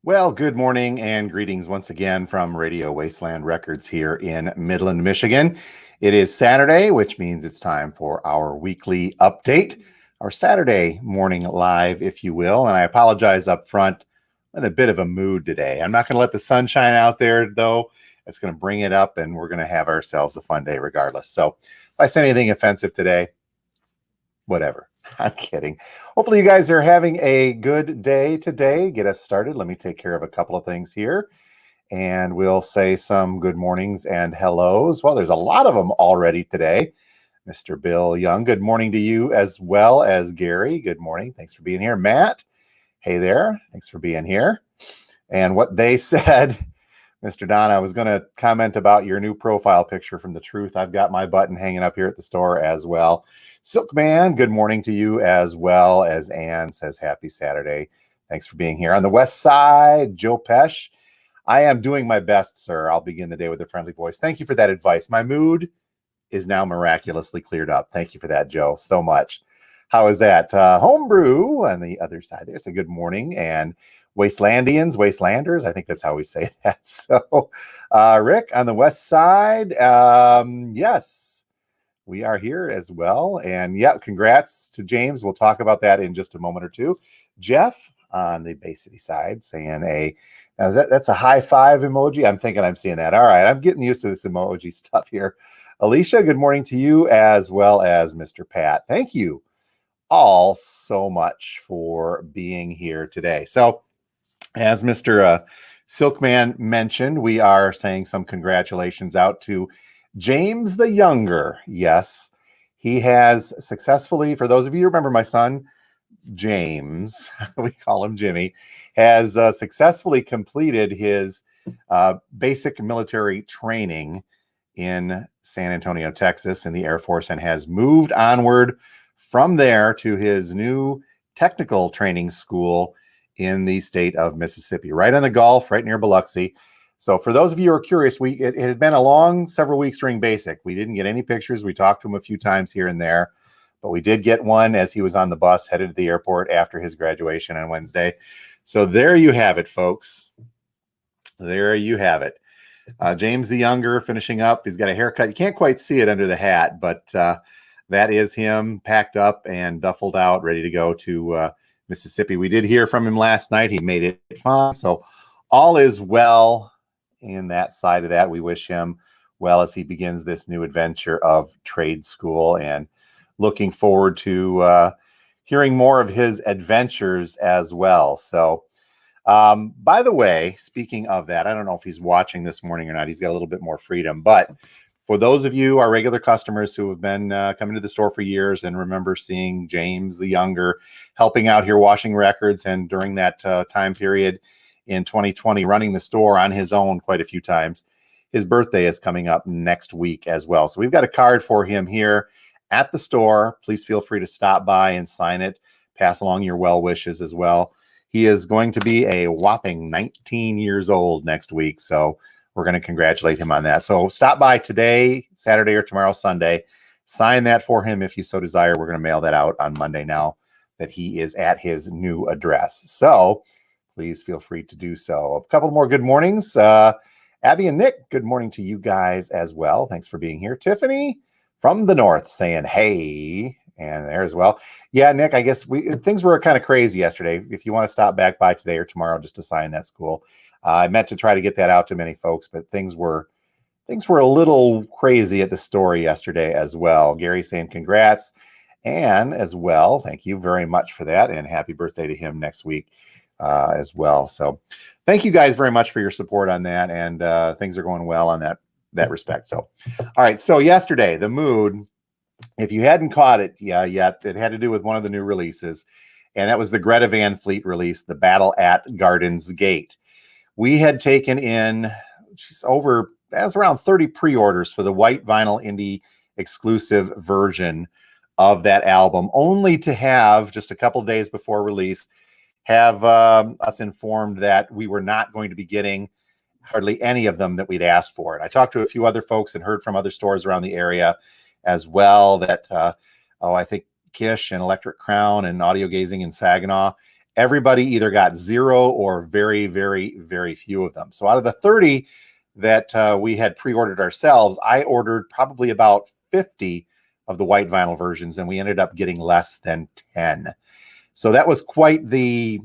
Well, good morning and greetings once again from Radio Wasteland Records here in Midland, Michigan. It is Saturday, which means it's time for our weekly update, our Saturday morning live, if you will. And I apologize up front. I'm in a bit of a mood today. I'm not going to let the sun shine out there, though. It's going to bring it up, and we're going to have ourselves a fun day regardless. So if I say anything offensive today, whatever. I'm kidding. Hopefully you guys are having a good day today. Get us started. Let me take care of a couple of things here, and we'll say some good mornings and hellos. Well, there's a lot of them already today. Mr. Bill Young, good morning to you, as well as Gary. Good morning. Thanks for being here. Matt, hey there. Thanks for being here. And what they said, Mr. Don, I was going to comment about your new profile picture from The Truth. I've got my button hanging up here at the store as well. Silkman, good morning to you, as well as Ann says happy Saturday. Thanks for being here. On the west side, Joe Pesh, I am doing my best, sir. I'll begin the day with a friendly voice. Thank you for that advice. My mood is now miraculously cleared up. Thank you for that, Joe, so much. How is that? Homebrew on the other side. There's a good morning. And Wastelanders, I think that's how we say that. So, Rick on the west side, yes, we are here as well. And yeah, congrats to James. We'll talk about that in just a moment or two. Jeff on the Bay City side saying that's a high five emoji. I'm thinking I'm seeing that. All right, I'm getting used to this emoji stuff here. Alicia, good morning to you, as well as Mr. Pat. Thank you all so much for being here today. So as Mr. Silkman mentioned, we are saying some congratulations out to James the Younger. Yes, he has successfully, for those of you who remember my son, James, we call him Jimmy, has successfully completed his basic military training in San Antonio, Texas, in the Air Force, and has moved onward from there to his new technical training school in the state of Mississippi, right on the Gulf, right near Biloxi. So for those of you who are curious, it had been a long several weeks during basic. We didn't get any pictures. We talked to him a few times here and there, but we did get one as he was on the bus headed to the airport after his graduation on Wednesday. So there you have it, folks. There you have it. James the Younger finishing up. He's got a haircut. You can't quite see it under the hat, but that is him packed up and duffled out, ready to go to Mississippi. We did hear from him last night. He made it fun. So all is well in that side of that. We wish him well as he begins this new adventure of trade school, and looking forward to hearing more of his adventures as well. So by the way, speaking of that, I don't know if he's watching this morning or not. He's got a little bit more freedom, but for those of you, our regular customers who have been coming to the store for years and remember seeing James the Younger helping out here washing records, and during that time period in 2020 running the store on his own quite a few times, his birthday is coming up next week as well. So we've got a card for him here at the store. Please feel free to stop by and sign it. Pass along your well wishes as well. He is going to be a whopping 19 years old next week, so we're going to congratulate him on that. So stop by today, Saturday, or tomorrow, Sunday. Sign that for him if you so desire. We're going to mail that out on Monday now that he is at his new address. So please feel free to do so. A couple more good mornings. Abby and Nick, good morning to you guys as well. Thanks for being here. Tiffany from the north saying hey, and there as well. Yeah, Nick, I guess things were kind of crazy yesterday. If you want to stop back by today or tomorrow just to sign that school, I meant to try to get that out to many folks, but things were a little crazy at the store yesterday as well. Gary saying congrats, and as well, thank you very much for that, and happy birthday to him next week as well. So thank you guys very much for your support on that, and things are going well on that respect. So all right, so yesterday the mood, if you hadn't caught it yet, it had to do with one of the new releases, and that was the Greta Van Fleet release, The Battle at Garden's Gate. We had taken in around 30 pre-orders for the white vinyl indie exclusive version of that album, only to have just a couple days before release have us informed that we were not going to be getting hardly any of them that we'd asked for. And I talked to a few other folks and heard from other stores around the area as well that I think Kish and Electric Crown and Audio Gazing in Saginaw, everybody either got 0 or very, very, very few of them. So out of the 30 that we had pre-ordered ourselves, I ordered probably about 50 of the white vinyl versions, and we ended up getting less than 10. So that was quite the,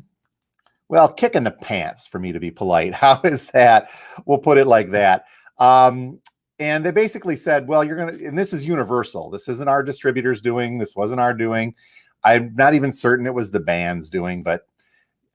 well, kick in the pants, for me to be polite. How is that? We'll put it like that. And they basically said, well, you're going to, and this is universal. This isn't our distributors doing. This wasn't our doing. I'm not even certain it was the band's doing, but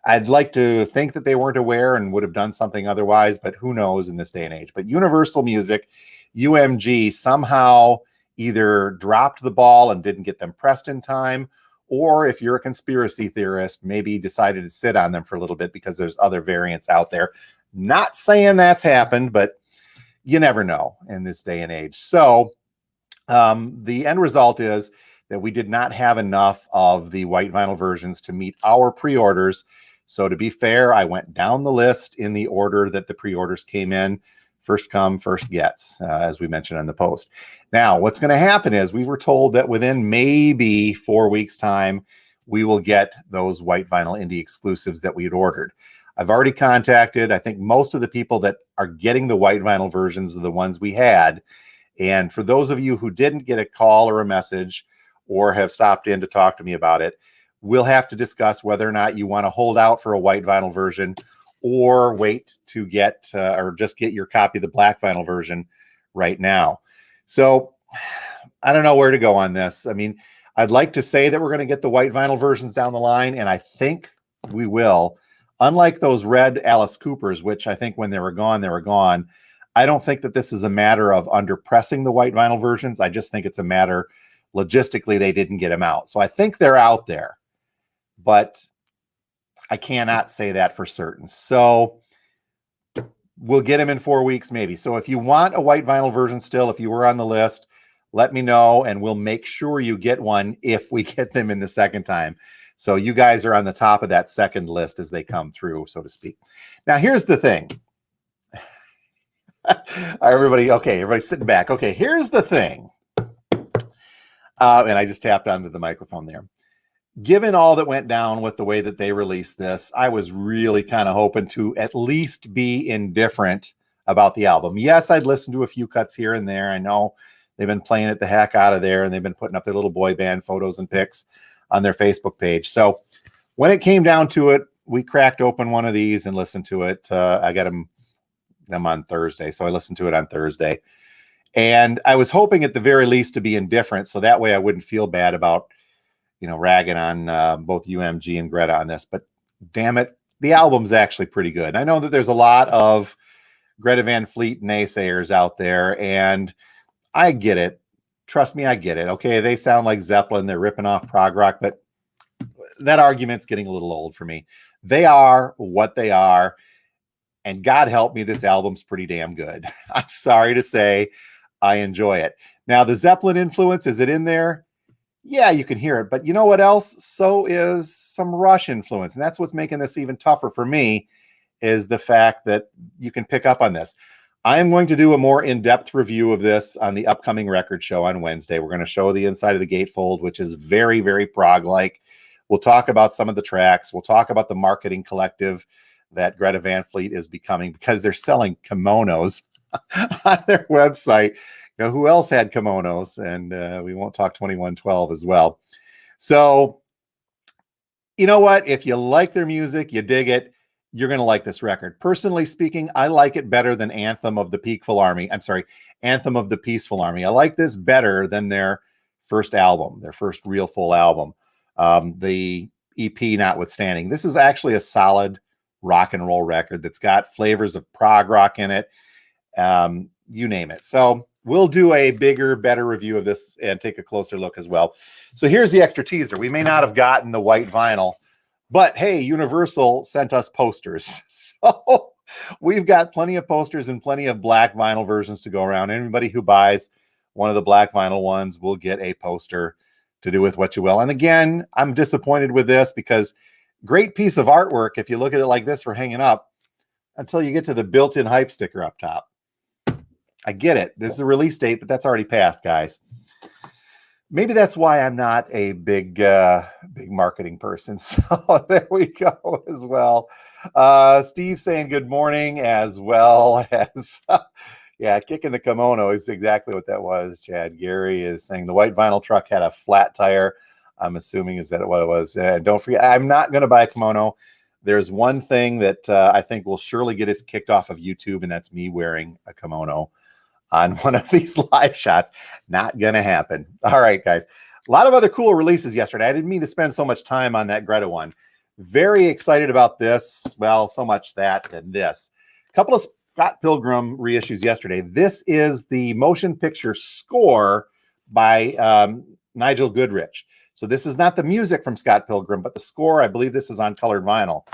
I'd like to think that they weren't aware and would have done something otherwise, but who knows in this day and age. But Universal Music, UMG, somehow either dropped the ball and didn't get them pressed in time, or if you're a conspiracy theorist, maybe decided to sit on them for a little bit because there's other variants out there. Not saying that's happened, but you never know in this day and age. So the end result is that we did not have enough of the white vinyl versions to meet our pre-orders. So to be fair, I went down the list in the order that the pre-orders came in. First come, first gets, as we mentioned in the post. Now, what's going to happen is we were told that within maybe 4 weeks' time, we will get those white vinyl indie exclusives that we had ordered. I've already contacted, I think, most of the people that are getting the white vinyl versions of the ones we had. And for those of you who didn't get a call or a message or have stopped in to talk to me about it, we'll have to discuss whether or not you want to hold out for a white vinyl version or wait to get or just get your copy of the black vinyl version right now. So I don't know where to go on this. I mean, I'd like to say that we're going to get the white vinyl versions down the line, and I think we will. Unlike those red Alice Coopers, which I think when they were gone, they were gone. I don't think that this is a matter of underpressing the white vinyl versions. I just think it's a matter, logistically, they didn't get them out. So I think they're out there, but I cannot say that for certain. So we'll get them in 4 weeks, maybe. So if you want a white vinyl version still, if you were on the list, let me know, and we'll make sure you get one if we get them in the second time. So you guys are on the top of that second list as they come through, so to speak. Now, here's the thing. Everybody's sitting back. Okay, here's the thing. And I just tapped onto the microphone there. Given all that went down with the way that they released this, I was really kind of hoping to at least be indifferent about the album. Yes, I'd listened to a few cuts here and there. I know they've been playing it the heck out of there, and they've been putting up their little boy band photos and pics on their Facebook page. So when it came down to it, we cracked open one of these and listened to it. I got them on Thursday, so I listened to it on Thursday. And I was hoping at the very least to be indifferent, so that way I wouldn't feel bad about, ragging on both UMG and Greta on this. But damn it, the album's actually pretty good. I know that there's a lot of Greta Van Fleet naysayers out there, and I get it. Trust me, I get it. Okay, they sound like Zeppelin. They're ripping off prog rock, but that argument's getting a little old for me. They are what they are, and God help me, this album's pretty damn good. I'm sorry to say, I enjoy it. Now, the Zeppelin influence, is it in there? Yeah, you can hear it, but you know what else? So is some Rush influence, and that's what's making this even tougher for me, is the fact that you can pick up on this. I am going to do a more in-depth review of this on the upcoming record show on Wednesday. We're going to show the inside of the gatefold, which is very, very prog-like. We'll talk about some of the tracks. We'll talk about the marketing collective that Greta Van Fleet is becoming, because they're selling kimonos on their website. Who else had kimonos? And we won't talk 2112 as well. So, you know what? If you like their music, you dig it, you're going to like this record. Personally speaking, I like it better than Anthem of the Peaceful Army. Anthem of the Peaceful Army. I like this better than their first album, their first real full album. The EP notwithstanding. This is actually a solid rock and roll record that's got flavors of prog rock in it. You name it. So we'll do a bigger, better review of this and take a closer look as well. So here's the extra teaser. We may not have gotten the white vinyl, but hey, Universal sent us posters. So we've got plenty of posters and plenty of black vinyl versions to go around. Anybody who buys one of the black vinyl ones will get a poster to do with what you will. And again, I'm disappointed with this, because great piece of artwork if you look at it like this for hanging up, until you get to the built-in hype sticker up top. I get it. There's the release date, but that's already passed, guys. Maybe that's why I'm not a big big marketing person. So there we go as well. Steve saying good morning as well as, yeah, kicking the kimono is exactly what that was. Chad Gary is saying the white vinyl truck had a flat tire. I'm assuming is that what it was. Don't forget, I'm not going to buy a kimono. There's one thing that I think will surely get us kicked off of YouTube, and that's me wearing a kimono on one of these live shots. Not going to happen. All right, guys. A lot of other cool releases yesterday. I didn't mean to spend so much time on that Greta one. Very excited about this. Well, so much that and this. A couple of Scott Pilgrim reissues yesterday. This is the motion picture score by Nigel Goodrich. So this is not the music from Scott Pilgrim, but the score. I believe this is on colored vinyl.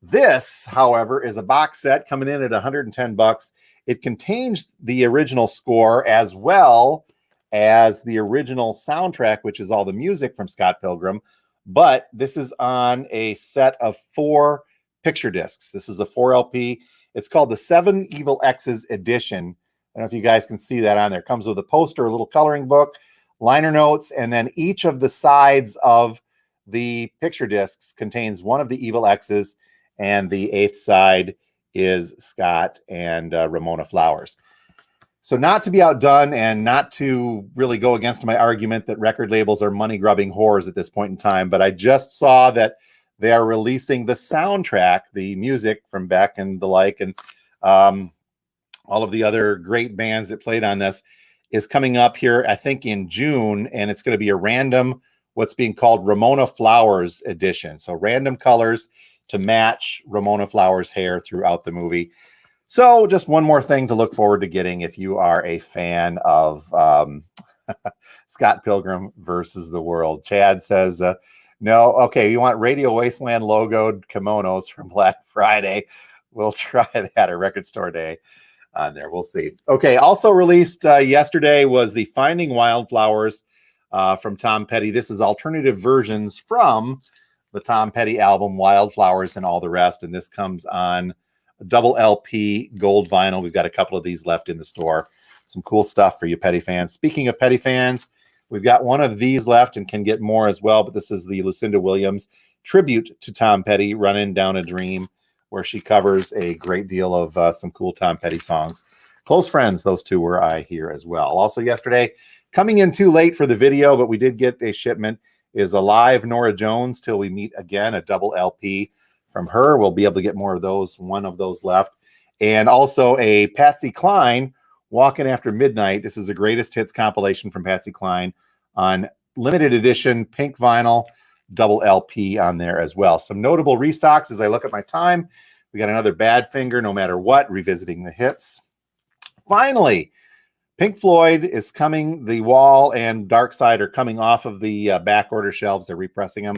This, however, is a box set coming in at 110 bucks. It contains the original score as well as the original soundtrack, which is all the music from Scott Pilgrim. But this is on a set of 4 picture discs. This is a 4 LP. It's called the 7 Evil X's edition. I don't know if you guys can see that on there. It comes with a poster, a little coloring book, liner notes, and then each of the sides of the picture discs contains one of the Evil X's, and the 8th side is Scott and Ramona Flowers. So not to be outdone and not to really go against my argument that record labels are money-grubbing whores at this point in time, but I just saw that they are releasing the soundtrack, the music from Beck and the like, and all of the other great bands that played on this is coming up here, I think, in June, and it's going to be a random, what's being called Ramona Flowers edition. So random colors to match Ramona Flowers' hair throughout the movie. So just one more thing to look forward to getting if you are a fan of Scott Pilgrim versus the World. Chad says, no, okay, you want Radio Wasteland logoed kimonos from Black Friday. We'll try that at Record Store Day on there. We'll see. Okay, also released yesterday was the Finding Wildflowers from Tom Petty. This is alternative versions from the Tom Petty album, Wildflowers and All the Rest, and this comes on double LP gold vinyl. We've got a couple of these left in the store. Some cool stuff for you Petty fans. Speaking of Petty fans, we've got one of these left and can get more as well, but this is the Lucinda Williams tribute to Tom Petty, Running Down a Dream, where she covers a great deal of some cool Tom Petty songs. Close friends, those two were I here as well. Also yesterday, coming in too late for the video, but we did get a shipment, is Alive Norah Jones Till We Meet Again, a double LP from her. We'll be able to get more of those, one of those left. And also a Patsy Cline, Walking After Midnight. This is a greatest hits compilation from Patsy Cline on limited edition pink vinyl, double LP on there as well. Some notable restocks as I look at my time. We got another Badfinger, No Matter What, revisiting the hits. Finally, Pink Floyd is coming. The Wall and Dark Side are coming off of the back order shelves. They're repressing them.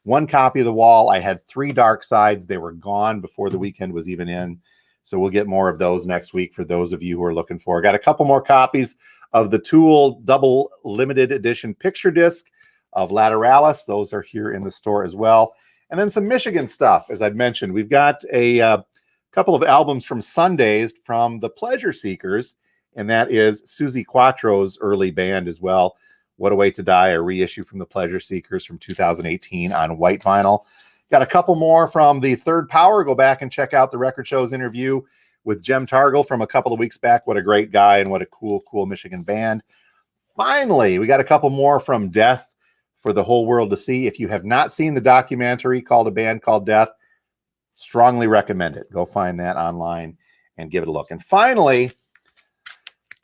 One copy of The Wall. I had 3 Dark Sides. They were gone before the weekend was even in. So we'll get more of those next week for those of you who are looking for. Got a couple more copies of the Tool double limited edition picture disc of Lateralis. Those are here in the store as well. And then some Michigan stuff. As I'd mentioned, we've got a couple of albums from Sundays from the Pleasure Seekers, and that is Susie Quattro's early band as well. What a Way to Die, a reissue from the Pleasure Seekers from 2018 on white vinyl. Got a couple more from the Third Power. Go back and check out the Record Show's interview with Jem Targle from a couple of weeks back. What a great guy and what a cool Michigan band. Finally, we got a couple more from Death for the whole world to see. If you have not seen the documentary called A Band Called Death, strongly recommend it. Go find that online and give it a look. And finally,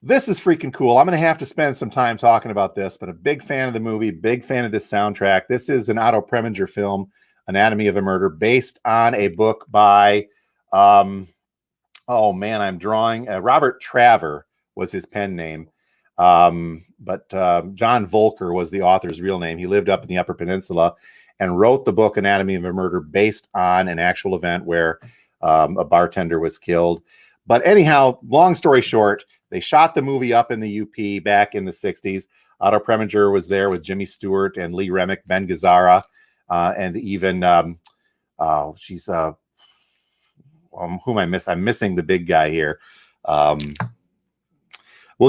this is freaking cool. I'm going to have to spend some time talking about this, but a big fan of the movie, big fan of this soundtrack. This is an Otto Preminger film, Anatomy of a Murder, based on a book by, oh man, I'm drawing. Robert Traver was his pen name. But John Volker was the author's real name. He lived up in the Upper Peninsula and wrote the book Anatomy of a Murder based on an actual event where a bartender was killed. But anyhow, long story short, they shot the movie up in the UP back in the 60s. Otto Preminger was there with Jimmy Stewart and Lee Remick, Ben Gazzara, and even, whom I miss? I'm missing the big guy here. We'll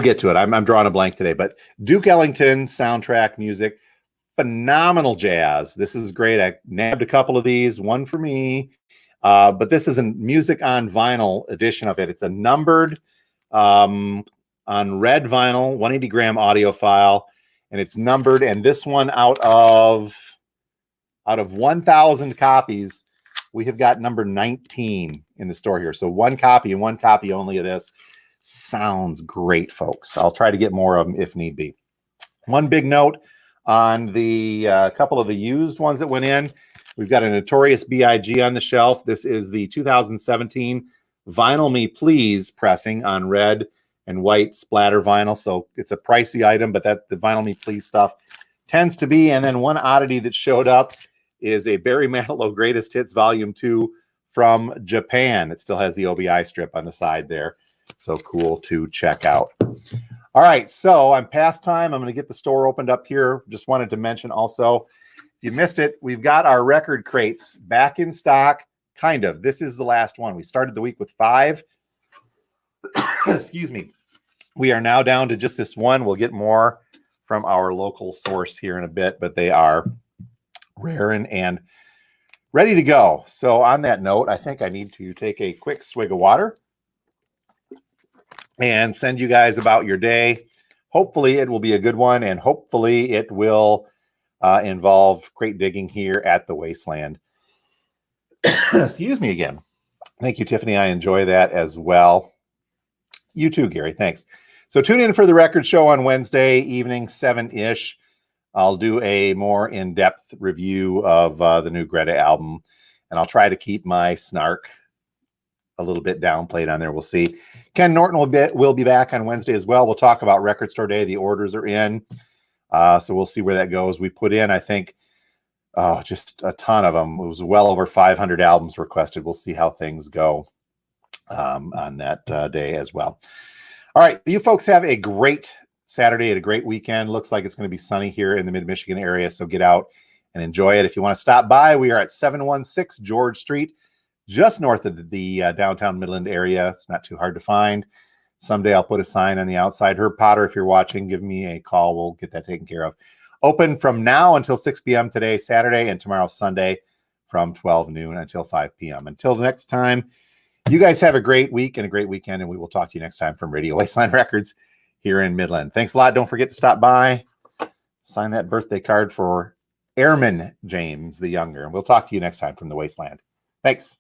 get to it. I'm drawing a blank today, but Duke Ellington soundtrack music, phenomenal jazz. This is great. I nabbed a couple of these, one for me. But this is a music on vinyl edition of it. It's a numbered on red vinyl, 180 gram audio file, and it's numbered. And this one out of 1,000 copies, we have got number 19 in the store here. So one copy and one copy only of this. Sounds great, folks. I'll try to get more of them if need be. One big note on the couple of the used ones that went in. We've got a Notorious B.I.G. on the shelf. This is the 2017 Vinyl Me Please pressing on red and white splatter vinyl. So it's a pricey item, but that the Vinyl Me Please stuff tends to be. And then one oddity that showed up is a Barry Manilow Greatest Hits Volume 2 from Japan. It still has the OBI strip on the side there. So cool to check out. All right, so I'm past time. I'm going to get the store opened up here. Just wanted to mention also, if you missed it, we've got our record crates back in stock, kind of. This is the last one. We started the week with 5. Excuse me. We are now down to just this one. We'll get more from our local source here in a bit, but they are raring and ready to go. So on that note, I think I need to take a quick swig of water and send you guys about your day. Hopefully it will be a good one, and hopefully it will involve crate digging here at the Wasteland. Excuse me again. Thank you, Tiffany. I enjoy that as well. You too, Gary. Thanks. So tune in for the record show on Wednesday evening, 7-ish. I'll do a more in-depth review of the new Greta album, and I'll try to keep my snark a little bit downplayed on there. We'll see. Ken Norton will be back on Wednesday as well. We'll talk about Record Store Day. The orders are in. So we'll see where that goes. We put in, I think, just a ton of them. It was well over 500 albums requested. We'll see how things go on that day as well. All right. You folks have a great Saturday and a great weekend. Looks like it's going to be sunny here in the mid-Michigan area. So get out and enjoy it. If you want to stop by, we are at 716 George Street, just north of the downtown Midland area. It's not too hard to find. Someday I'll put a sign on the outside. Herb Potter, if you're watching, give me a call. We'll get that taken care of. Open from now until 6 p.m. today, Saturday, and tomorrow, Sunday, from 12 noon until 5 p.m. Until the next time, you guys have a great week and a great weekend, and we will talk to you next time from Radio Wasteland Records here in Midland. Thanks a lot. Don't forget to stop by. Sign that birthday card for Airman James the Younger, and we'll talk to you next time from the Wasteland. Thanks.